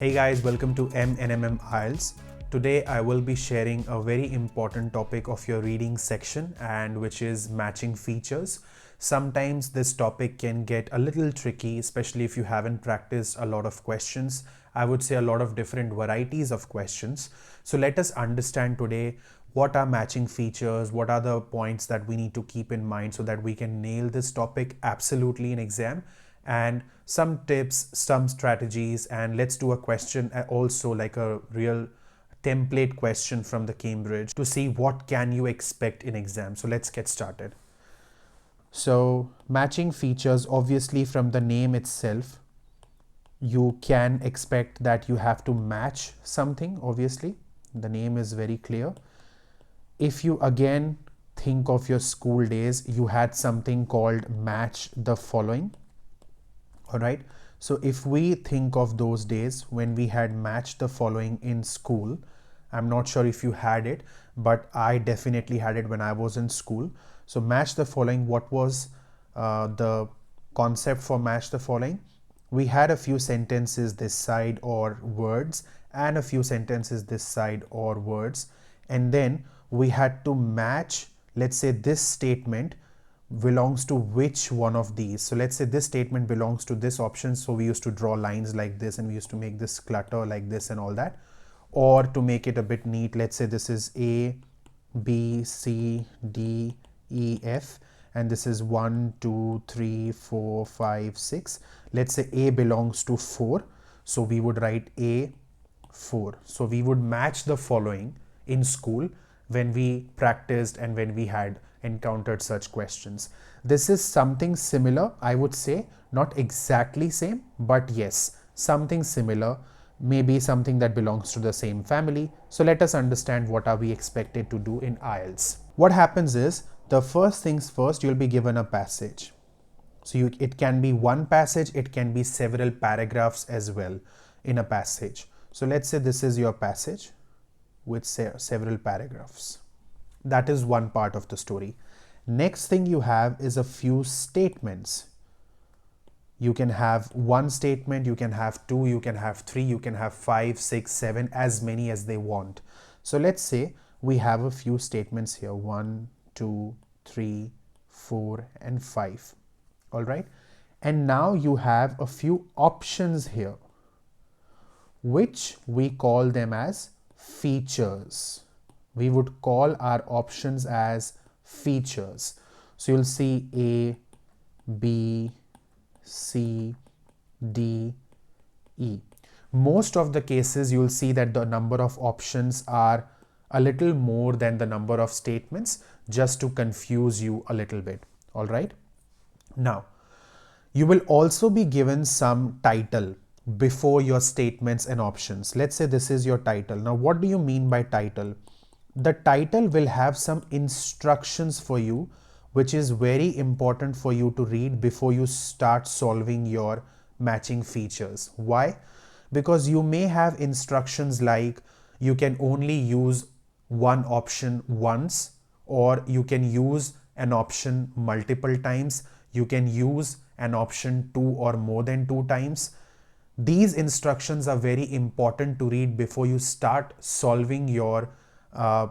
Hey guys, welcome to MNMM IELTS. Today I will be sharing a very important topic of your reading section and which is matching features. Sometimes this topic can get a little tricky, especially if you haven't practiced a lot of questions. I would say a lot of different varieties of questions. So let us understand today what are matching features, what are the points that we need to keep in mind so that we can nail this topic absolutely in exam, and some tips, some strategies, and let's do a question also, like a real template question from the Cambridge, to see what can you expect in exam. So let's get started. So matching features, obviously from the name itself, you can expect that you have to match something. Obviously the name is very clear. If you again think of your school days, you had something called match the following. All right, so if we think of those days when we had matched the following in school, I'm not sure if you had it, but I definitely had it when I was in school. So match the following, what was the concept for match the following? We had a few sentences this side or words and a few sentences this side or words, and then we had to match, let's say this statement belongs to which one of these. So let's say this statement belongs to this option, so we used to draw lines like this and we used to make this clutter like this and all that. Or to make it a bit neat, let's say this is A, B, C, D, E, F, and this is 1, 2, 3, 4, 5, 6. Let's say A belongs to 4, so we would write A 4. So we would match the following in school when we practiced and when we had encountered such questions. This is something similar, I would say, not exactly same, but yes, something similar, maybe something that belongs to the same family. So let us understand what are we expected to do in IELTS. What happens is, the first things first, you'll be given a passage. So it can be one passage, it can be several paragraphs as well in a passage. So let's say this is your passage with several paragraphs. That is one part of the story. Next thing you have is a few statements. You can have one statement, you can have two, you can have three, you can have 5, 6, 7, as many as they want. So let's say we have a few statements here, 1, 2, 3, 4, and 5. All right. And now you have a few options here, which we call them as features. We would call our options as features. So you'll see A, B, C, D, E. Most of the cases you'll see that the number of options are a little more than the number of statements, just to confuse you a little bit. All right. Now, you will also be given some title before your statements and options. Let's say this is your title. Now, what do you mean by title? The title will have some instructions for you, which is very important for you to read before you start solving your matching features. Why? Because you may have instructions like you can only use one option once, or you can use an option multiple times, you can use an option 2 or more than 2 times. These instructions are very important to read before you start solving your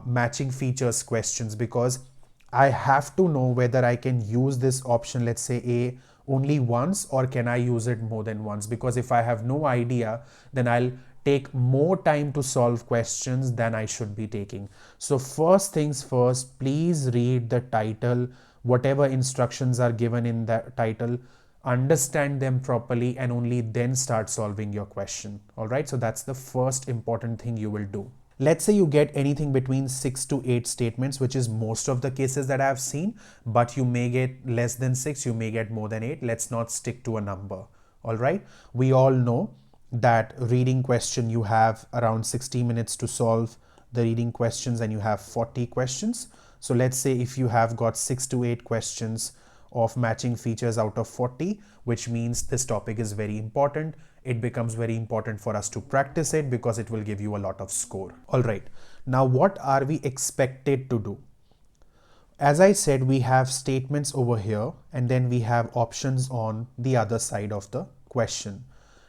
matching features questions, because I have to know whether I can use this option, let's say A, only once, or can I use it more than once? Because if I have no idea, then I'll take more time to solve questions than I should be taking. So first things first, please read the title, whatever instructions are given in the title, understand them properly, and only then start solving your question. All right, so that's the first important thing you will do. Let's say you get anything between 6 to 8 statements, which is most of the cases that I've seen, but you may get less than 6, you may get more than 8. Let's not stick to a number. All right. We all know that reading question, you have around 60 minutes to solve the reading questions and you have 40 questions. So let's say if you have got 6 to 8 questions of matching features out of 40, which means this topic is very important. It becomes very important for us to practice it because it will give you a lot of score. All right. Now, what are we expected to do? As I said, we have statements over here and then we have options on the other side of the question.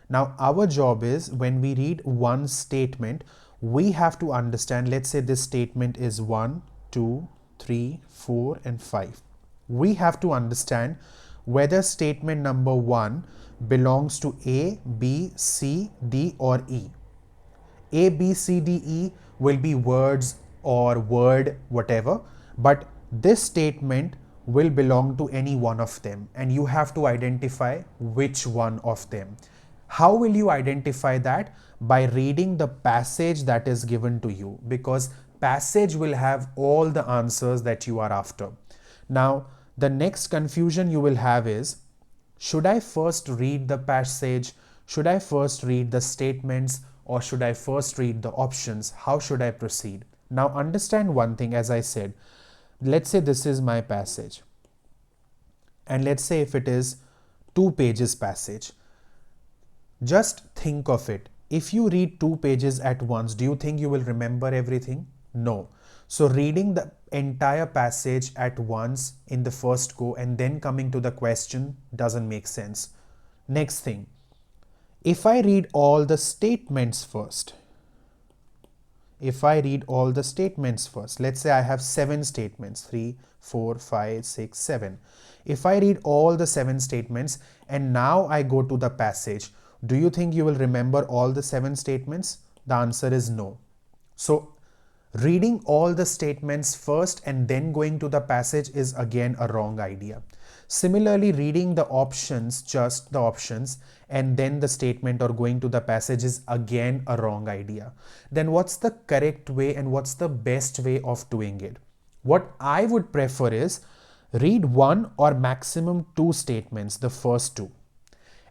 Now, our job is when we read one statement, we have to understand, let's say this statement is 1, 2, 3, 4, and 5. We have to understand whether statement number 1 belongs to A, B, C, D, or E. A, B, C, D, E will be words or word, whatever, but this statement will belong to any one of them, and you have to identify which one of them. How will you identify that? By reading the passage that is given to you, because passage will have all the answers that you are after. Now, the next confusion you will have is, should I first read the passage? Should I first read the statements? Or should I first read the options? How should I proceed? Now understand one thing, as I said, let's say this is my passage. And let's say if it is 2 pages passage. Just think of it. If you read 2 pages at once, do you think you will remember everything? No. So reading the entire passage at once in the first go and then coming to the question doesn't make sense. Next thing, if I read all the statements first, let's say I have 7 statements, 3, 4, 5, 6, 7. If I read all the 7 statements and now I go to the passage, do you think you will remember all the 7 statements? The answer is no. So reading all the statements first and then going to the passage is again a wrong idea. Similarly, reading the options, just the options, and then the statement or going to the passage is again a wrong idea. Then what's the correct way and what's the best way of doing it? What I would prefer is read 1 or maximum 2 statements, the first 2,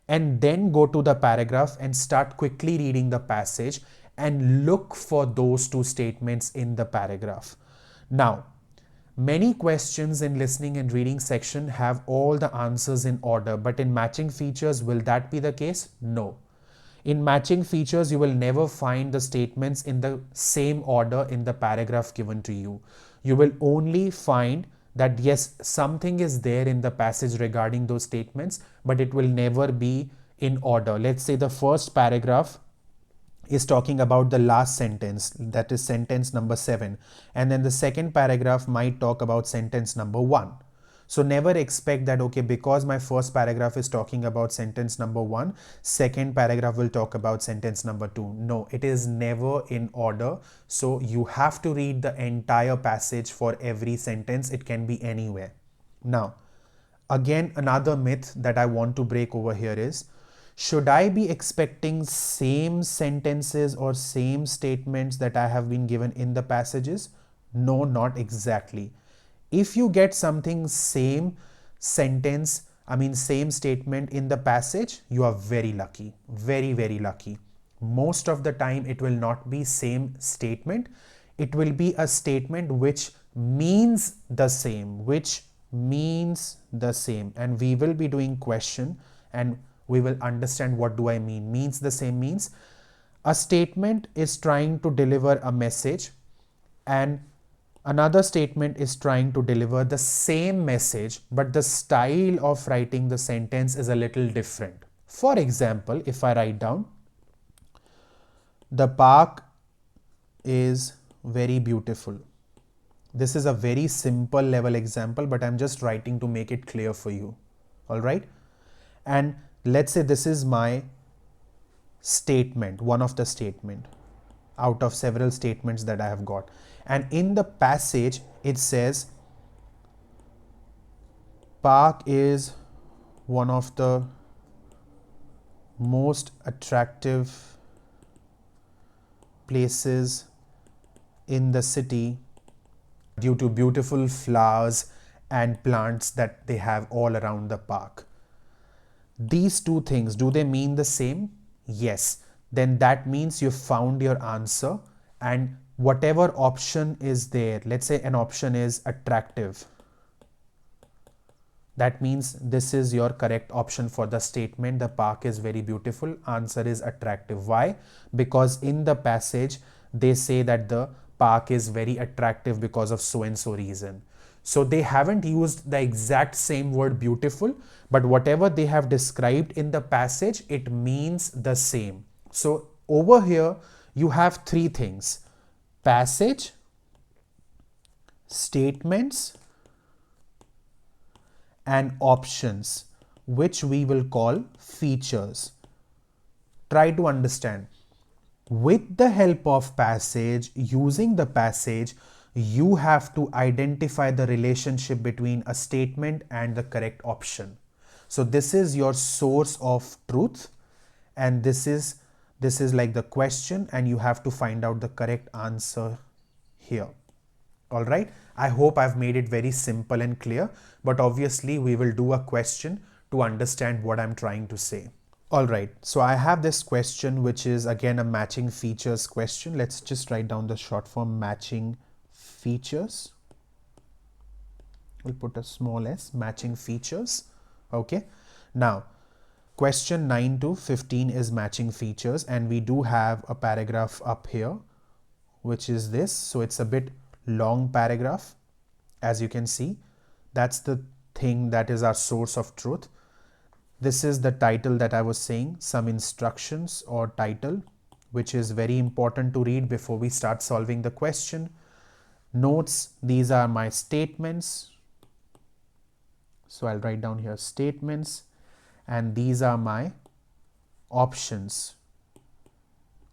and then go to the paragraph and start quickly reading the passage and look for those 2 statements in the paragraph. Now, many questions in listening and reading section have all the answers in order, but in matching features, will that be the case? No. In matching features, you will never find the statements in the same order in the paragraph given to you. You will only find that yes, something is there in the passage regarding those statements, but it will never be in order. Let's say the first paragraph is talking about the last sentence, that is sentence number 7, and then the second paragraph might talk about sentence number 1. So never expect that, okay, because my first paragraph is talking about sentence number 1, second paragraph will talk about sentence number 2. No, it is never in order. So you have to read the entire passage for every sentence. It can be anywhere. Now, again, another myth that I want to break over here is, should I be expecting same sentences or same statements that I have been given in the passages? No, not exactly. If you get something same sentence, same statement in the passage, you are very lucky, very, very lucky. Most of the time, it will not be same statement. It will be a statement which means the same, and we will be doing question and we will understand what do I mean. Means the same means a statement is trying to deliver a message and another statement is trying to deliver the same message, but the style of writing the sentence is a little different. For example, if I write down, the park is very beautiful. This is a very simple level example, but I'm just writing to make it clear for you. All right. And let's say this is my statement, one of the statement out of several statements that I have got. And in the passage, it says, park is one of the most attractive places in the city due to beautiful flowers and plants that they have all around the park. These 2 things, do they mean the same? Yes. Then that means you found your answer, and whatever option is there, let's say an option is attractive. That means this is your correct option for the statement. The park is very beautiful. Answer is attractive. Why? Because in the passage, they say that the park is very attractive because of so and so reason. So they haven't used the exact same word beautiful, but whatever they have described in the passage, it means the same. So over here, you have three things: passage, statements, and options, which we will call features. Try to understand. With the help of passage, using the passage, you have to identify the relationship between a statement and the correct option. So this is your source of truth, and this is like the question, and you have to find out the correct answer here. All right, I hope I've made it very simple and clear, but obviously we will do a question to understand what I'm trying to say. All right, so I have this question, which is again a matching features question. Let's just write down the short form: matching features. We'll put a small s, matching features. Okay, now question 9 to 15 is matching features, and we do have a paragraph up here, which is this. So it's a bit long paragraph. As you can see, that's the thing that is our source of truth. This is the title that I was saying, some instructions or title, which is very important to read before we start solving the question. Notes, these are my statements. So I'll write down here statements, and these are my options,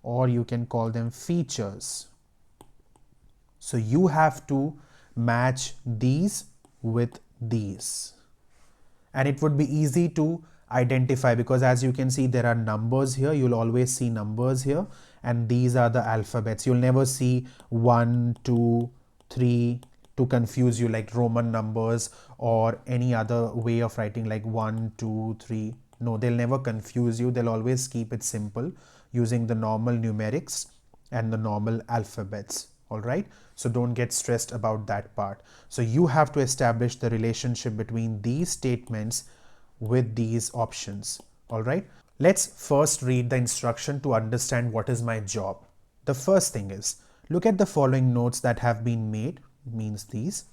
or you can call them features. So you have to match these with these. And it would be easy to identify, because as you can see, there are numbers here. You'll always see numbers here, and these are the alphabets. You'll never see 1, 2, 3 to confuse you, like Roman numbers or any other way of writing like 1, 2, 3. No, they'll never confuse you. They'll always keep it simple using the normal numerics and the normal alphabets. All right, so don't get stressed about that part. So you have to establish the relationship between these statements with these options. All right, let's first read the instruction to understand what is my job. The first thing is, look at the following notes that have been made, means these,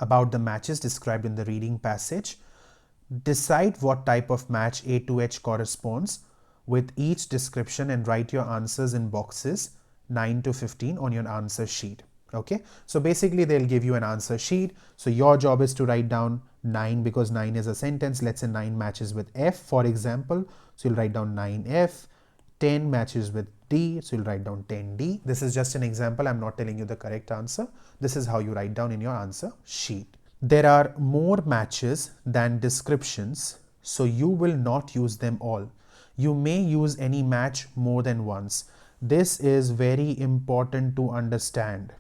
about the matches described in the reading passage. Decide what type of match A to H corresponds with each description, and write your answers in boxes 9 to 15 on your answer sheet. Okay, so basically they'll give you an answer sheet. So your job is to write down 9, because 9 is a sentence. Let's say 9 matches with F, for example. So you'll write down 9F. 10 matches with D, so you'll write down 10D. This is just an example. I'm not telling you the correct answer. This is how you write down in your answer sheet. There are more matches than descriptions, so you will not use them all. You may use any match more than once. This is very important to understand.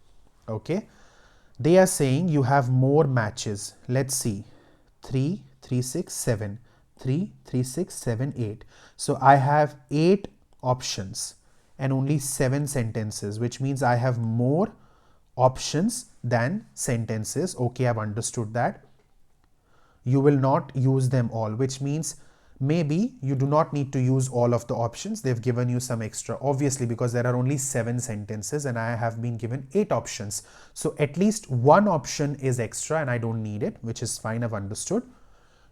Okay, they are saying you have more matches. Let's see, 3, 3, 6, 7, 3, 3, 6, 7, 8. So I have 8 options and only 7 sentences, which means I have more options than sentences. Okay, I've understood that. You will not use them all, which means maybe you do not need to use all of the options. They've given you some extra, obviously, because there are only 7 sentences and I have been given 8 options. So at least one option is extra and I don't need it, which is fine. I've understood.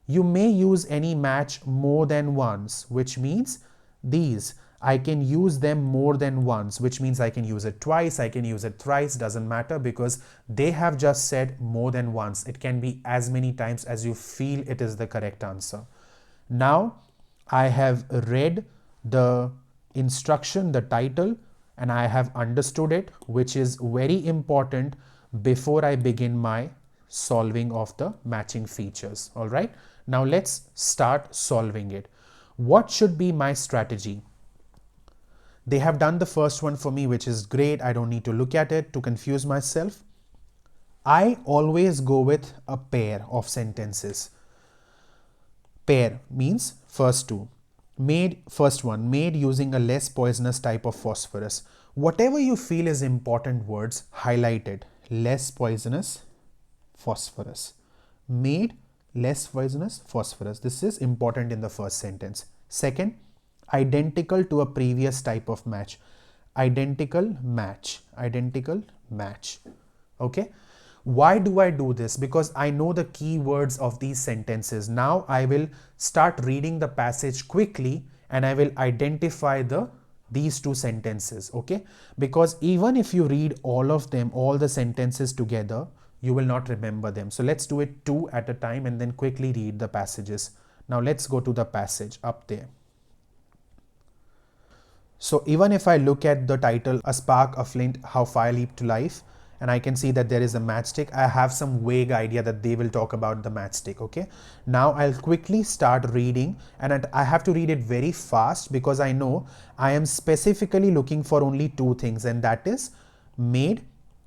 You may use any match more than once, which means these, I can use them more than once, which means I can use it twice, I can use it thrice, doesn't matter, because they have just said more than once. It can be as many times as you feel it is the correct answer. Now I have read the instruction, the title, and I have understood it, which is very important before I begin my solving of the matching features. All right, now let's start solving it. What should be my strategy? They have done the first one for me, which is great. I don't need to look at it to confuse myself. I always go with a pair of sentences. Pair means first two. First one, made using a less poisonous type of phosphorus. Whatever you feel is important words, highlight it. Less poisonous phosphorus. Made less poisonous phosphorus. This is important in the first sentence. Second, identical to a previous type of match. Identical match. Identical match. Okay. Why do I do this? Because I know the key words of these sentences. Now I will start reading the passage quickly and I will identify these two sentences, okay? Because even if you read all of them, all the sentences together, you will not remember them. So let's do it two at a time and then quickly read the passages. Now let's go to the passage up there. So even if I look at the title, A Spark, a Flint, How Fire Leaped to Life, and I can see that there is a matchstick, I have some vague idea that they will talk about the matchstick, okay? Now I'll quickly start reading, and I have to read it very fast because I know I am specifically looking for only two things, and that is made,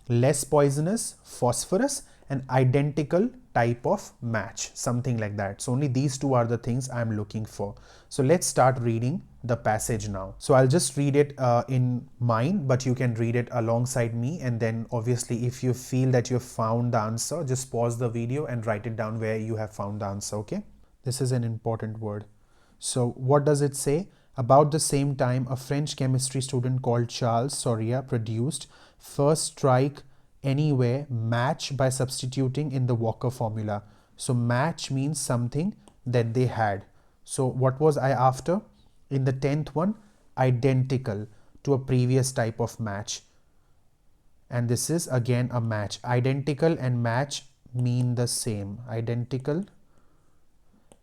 less poisonous, phosphorus, and identical type of match, something like that. So only these two are the things I'm looking for. So let's start reading the passage now. So I'll just read it in mine, but you can read it alongside me, and then obviously if you feel that you've found the answer, just pause the video and write it down where you have found the answer, okay? This is an important word. So what does it say? About the same time, a French chemistry student called Charles Soria produced first strike anywhere match by substituting in the Walker formula. So match means something that they had. So what was I after? In the 10th one, identical to a previous type of match. And this is again a match. Identical and match mean the same. Identical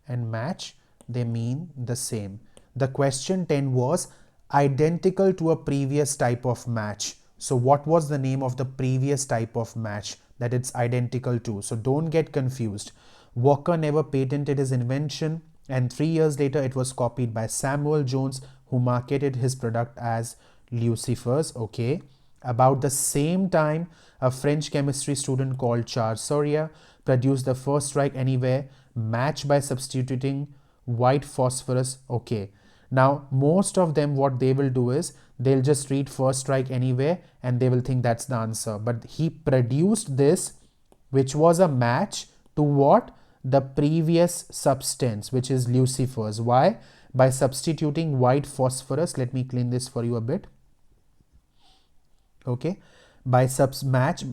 and match, they mean the same. The question 10 was identical to a previous type of match. So what was the name of the previous type of match that it's identical to? So don't get confused. Walker never patented his invention, and 3 years later it was copied by Samuel Jones, who marketed his product as Lucifer's, okay? About the same time, a French chemistry student called Charles Soria produced the first strike anywhere match by substituting white phosphorus, okay? Now, most of them, what they will do is they'll just read first strike anywhere and they will think that's the answer. But he produced this, which was a match to what? The previous substance, which is Lucifer's. Why? By substituting white phosphorus. Let me clean this for you a bit. Okay. By match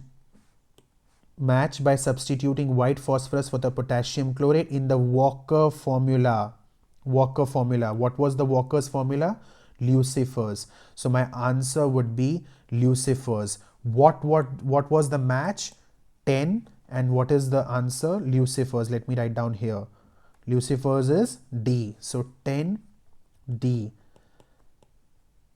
by substituting white phosphorus for the potassium chlorate in the Walker formula. Walker formula. What was the Walker's formula? Lucifer's. So my answer would be Lucifer's. What was the match? 10. And what is the answer? Lucifer's. Let me write down here. Lucifer's is D. So 10 D.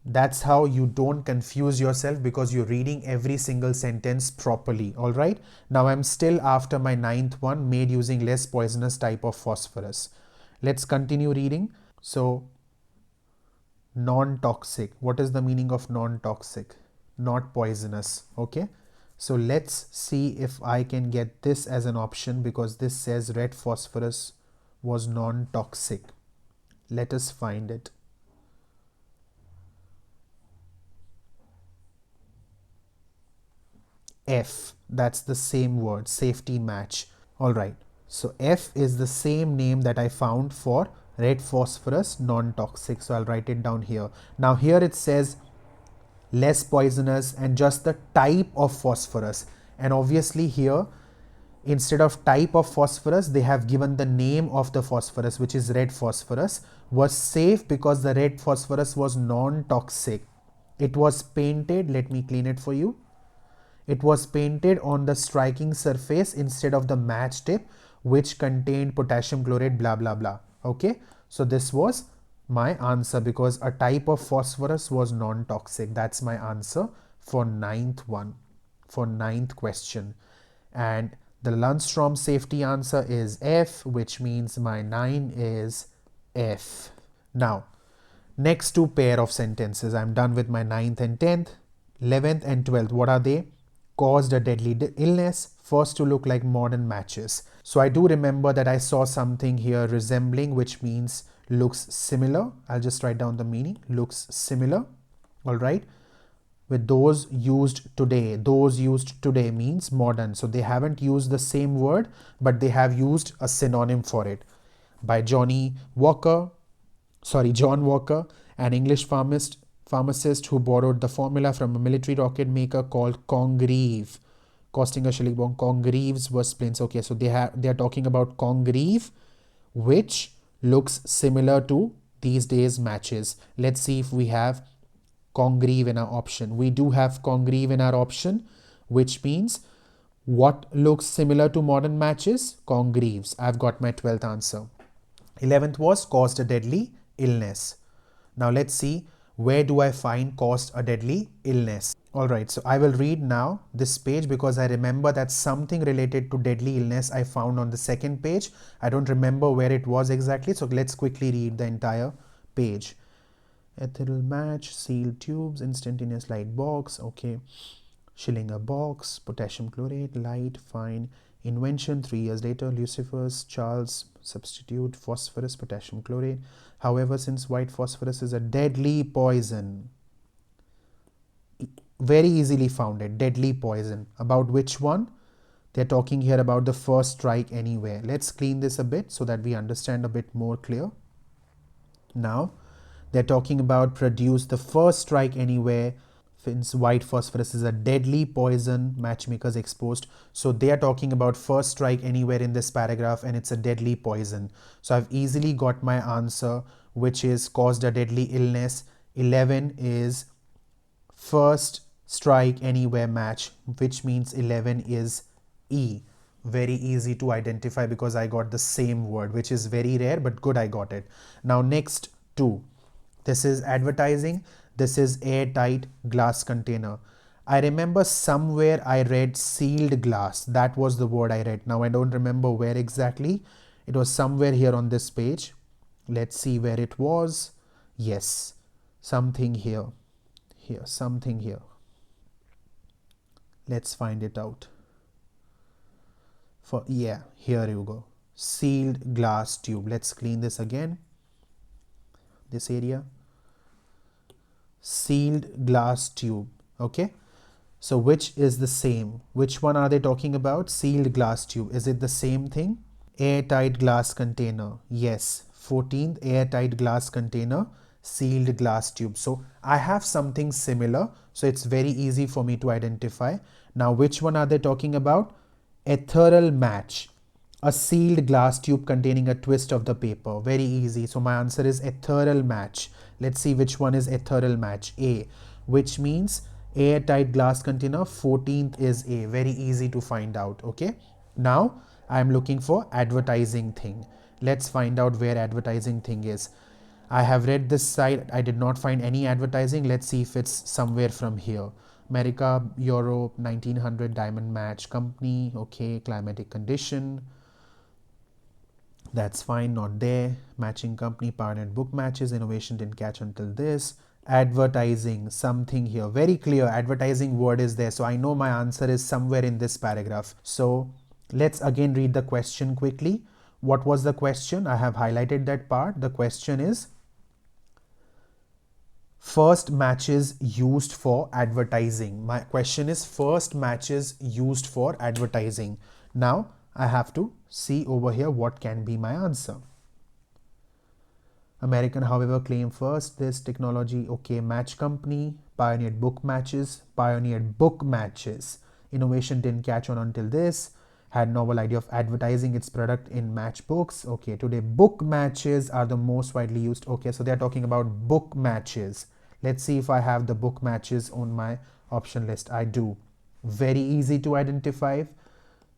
That's how you don't confuse yourself, because you're reading every single sentence properly. All right. Now I'm still after my 9th one, made using less poisonous type of phosphorus. Let's continue reading. So non-toxic. What is the meaning of non-toxic? Not poisonous. Okay. So let's see if I can get this as an option, because this says red phosphorus was non-toxic. Let us find it. F, that's the same word, safety match. All right. So F is the same name that I found for red phosphorus non-toxic. So I'll write it down here. Now here it says less poisonous and just the type of phosphorus. And obviously here, instead of type of phosphorus, they have given the name of the phosphorus, which is red phosphorus, was safe because the red phosphorus was non-toxic. It was painted, let me clean it for you. It was painted on the striking surface instead of the match tip, which contained potassium chlorate, blah, blah, blah. Okay. So this was my answer, because a type of phosphorus was non-toxic. That's my answer for 9th one, for 9th question. And the Lundstrom safety answer is F, which means my 9 is F. Now, next two pair of sentences. I'm done with my 9th and 10th. 11th and 12th, what are they? Caused a deadly illness, first to look like modern matches. So I do remember that I saw something here resembling, which means looks similar. I'll just write down the meaning. Looks similar. All right. With those used today. Those used today means modern. So they haven't used the same word, but they have used a synonym for it. By John Walker, an English pharmacist who borrowed the formula from a military rocket maker called Congreve. costing a shilling bond. Congreves were splints. Okay, so they are talking about congreve, which looks similar to these days matches. Let's see if we have congreve in our option. We do have congreve in our option, which means what looks similar to modern matches? Congreves. I've got my 12th answer. 11th was caused a deadly illness. Now let's see, where do I find caused a deadly illness? Alright, so I will read now this page because I remember that something related to deadly illness I found on the second page. I don't remember where it was exactly, so let's quickly read the entire page. Ethyl match, sealed tubes, instantaneous light box, okay. Schillinger box, potassium chlorate, light, fine. Invention 3 years later, Lucifer's Charles substitute phosphorus, potassium chlorate. However, since white phosphorus is a deadly poison, very easily found, deadly poison. About which one? They're talking here about the first strike anywhere. Let's clean this a bit so that we understand a bit more clear. Now, they're talking about produce the first strike anywhere. Since white phosphorus is a deadly poison, matchmakers exposed. So they are talking about first strike anywhere in this paragraph, and it's a deadly poison. So I've easily got my answer, which is caused a deadly illness. 11 is first strike anywhere match, which means 11 is E. Very easy to identify because I got the same word, which is very rare, but good, I got it. Now next 2. This is advertising. This is airtight glass container. I remember somewhere I read sealed glass. That was the word I read. Now I don't remember where exactly. It was somewhere here on this page. Let's see where it was. Yes, something here. Here, something here. Let's find it out. Yeah, here you go. Sealed glass tube. Let's clean this again. This area. Sealed glass tube. Okay, so which is the same? Which one are they talking about? Sealed glass tube. Is it the same thing? Airtight glass container. Yes, 14th airtight glass container, sealed glass tube. So I have something similar, so it's very easy for me to identify. Now which one are they talking about? Ethereal match, a sealed glass tube containing a twist of the paper. Very easy. So my answer is ethereal match. Let's see which one is ethereal match. A, which means airtight glass container. 14th is A. Very easy to find out. Okay, now I'm looking for advertising thing. Let's find out where advertising thing is. I have read this side. I did not find any advertising. Let's see if it's somewhere from here. America, Europe, 1900 diamond match company. Okay, climatic condition. That's fine, not there. Matching company, pioneered book matches. Innovation didn't catch until this. Advertising, something here. Very clear, advertising word is there. So I know my answer is somewhere in this paragraph. So let's again read the question quickly. What was the question? I have highlighted that part. The question is, first matches used for advertising. My question is first matches used for advertising. Now I have to see over here what can be my answer. American, however, claimed first this technology. Okay, match company, pioneered book matches, Innovation didn't catch on until this. Had novel idea of advertising its product in match books. Okay, today book matches are the most widely used. Okay, so they're talking about book matches. Let's see if I have the book matches on my option list. I do. Very easy to identify.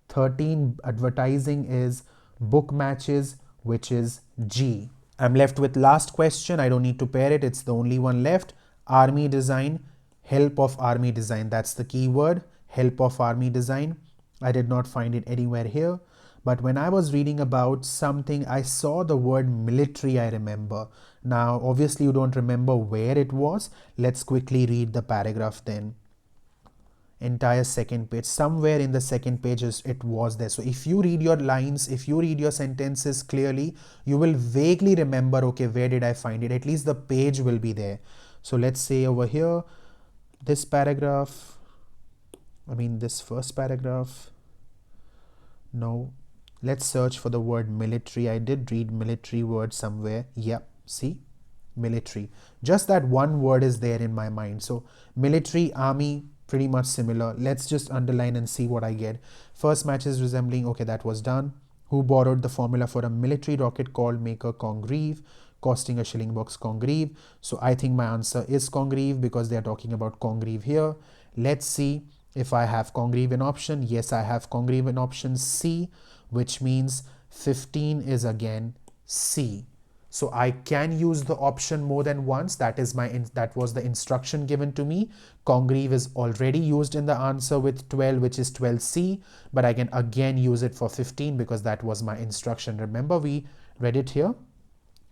13, advertising is book matches, which is G. I'm left with last question. I don't need to pair it. It's the only one left. Army design, help of army design. That's the key word, help of army design. I did not find it anywhere here. But when I was reading about something, I saw the word military, I remember. Now, obviously, you don't remember where it was. Let's quickly read the paragraph then. Entire second page. Somewhere in the second page it was there. So if you read your lines, if you read your sentences clearly, you will vaguely remember, okay, where did I find it? At least the page will be there. So let's say over here, this paragraph, this first paragraph. No. Let's search for the word military. I did read military word somewhere. Yep, see? Military. Just that one word is there in my mind. So military, army, pretty much similar. Let's just underline and see what I get. First matches resembling, okay, that was done. Who borrowed the formula for a military rocket called maker Congreve, costing a shilling box Congreve? So I think my answer is Congreve because they are talking about Congreve here. Let's see if I have Congreve in option. Yes, I have Congreve in option C, which means 15 is again C. So I can use the option more than once. That was the instruction given to me. Congreve is already used in the answer with 12, which is 12C, but I can again use it for 15 because that was my instruction. Remember, we read it here.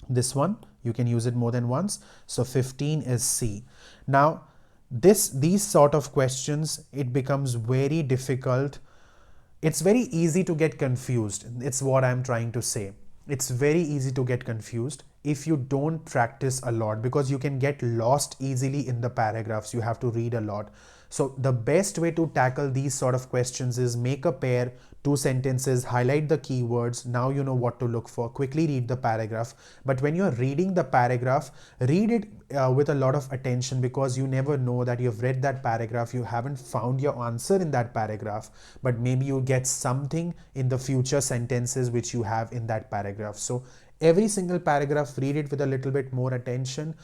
This one, you can use it more than once. So 15 is C. Now, these sort of questions, it becomes very difficult. It's very easy to get confused. It's what I'm trying to say. It's very easy to get confused if you don't practice a lot, because you can get lost easily in the paragraphs. You have to read a lot. So the best way to tackle these sort of questions is make a pair, 2 sentences, highlight the keywords. Now you know what to look for. Quickly read the paragraph. But when you're reading the paragraph, read it with a lot of attention, because you never know that you've read that paragraph, you haven't found your answer in that paragraph, but maybe you get something in the future sentences which you have in that paragraph. So every single paragraph, read it with a little bit more attention.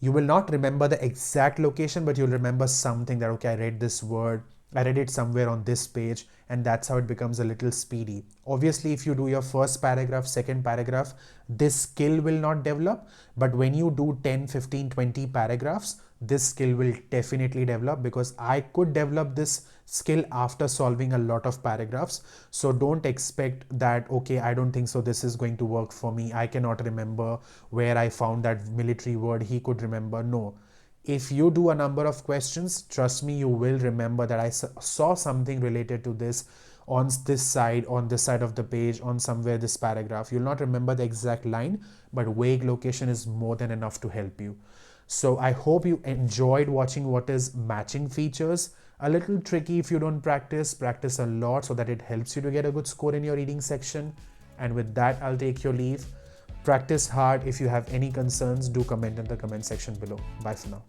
You will not remember the exact location, but you'll remember something that, okay, I read this word, I read it somewhere on this page, and that's how it becomes a little speedy. Obviously, if you do your first paragraph, second paragraph, this skill will not develop. But when you do 10, 15, 20 paragraphs, this skill will definitely develop, because I could develop this skill after solving a lot of paragraphs. So don't expect that, okay, I don't think so this is going to work for me, I cannot remember where I found that military word, he could remember. No. If you do a number of questions, trust me, you will remember that I saw something related to this on this side of the page, on somewhere this paragraph. You'll not remember the exact line, but vague location is more than enough to help you. So I hope you enjoyed watching what is matching features. A little tricky if you don't practice a lot, so that it helps you to get a good score in your reading section. And with that, I'll take your leave. Practice hard. If you have any concerns, do comment in the comment section below. Bye for now.